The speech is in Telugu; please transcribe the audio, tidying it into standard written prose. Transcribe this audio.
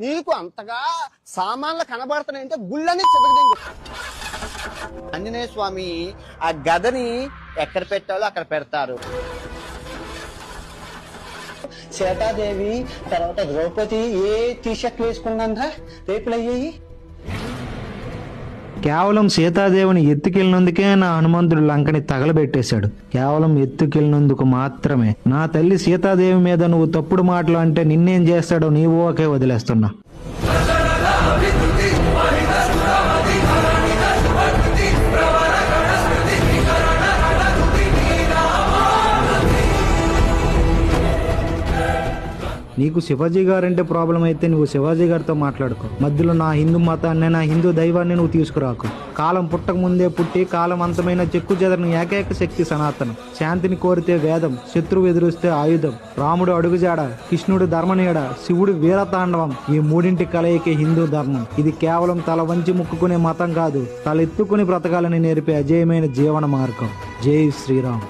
నీకు అంతగా సామాన్లు కనబడుతున్నాయంటే గుళ్ళని చెబుతుంది. ఆంజనేయ స్వామి ఆ గదని ఎక్కడ పెట్టాలో అక్కడ పెడతారు. సీతాదేవి తర్వాత ద్రౌపది ఏ టీషర్ట్ వేసుకున్నాందా రేపులు అయ్యాయి. కేవలం సీతాదేవిని ఎత్తుకెళ్ళినందుకే నా హనుమంతుడు లంకని తగలబెట్టేశాడు. కేవలం ఎత్తుకెళ్ళినందుకు మాత్రమే. నా తల్లి సీతాదేవి మీద నువ్వు తప్పుడు మాటలు అంటే నిన్నేం చేస్తాడో నీవు ఒకే వదిలేస్తున్నా. నీకు శివాజీ గారంటే ప్రాబ్లం అయితే నువ్వు శివాజీ గారితో మాట్లాడుకో. మధ్యలో నా హిందూ మతాన్ని, నా హిందూ దైవాన్ని నువ్వు తీసుకురాకు. కాలం పుట్టక ముందే పుట్టి కాలం అంతమైన చెక్కు చెదరని ఏకైక శక్తి సనాతనం. శాంతిని కోరితే వేదం, శత్రువు ఎదురుస్తే ఆయుధం. రాముడు అడుగుజాడ, కృష్ణుడు ధర్మనీడ, శివుడు వీరతాండవం. ఈ మూడింటి కలయికే హిందూ ధర్మం. ఇది కేవలం తల వంచి ముక్కుకునే మతం కాదు, తల ఎత్తుకుని బ్రతకాలని నేర్పే అజేయమైన జీవన మార్గం. జై శ్రీరామ్.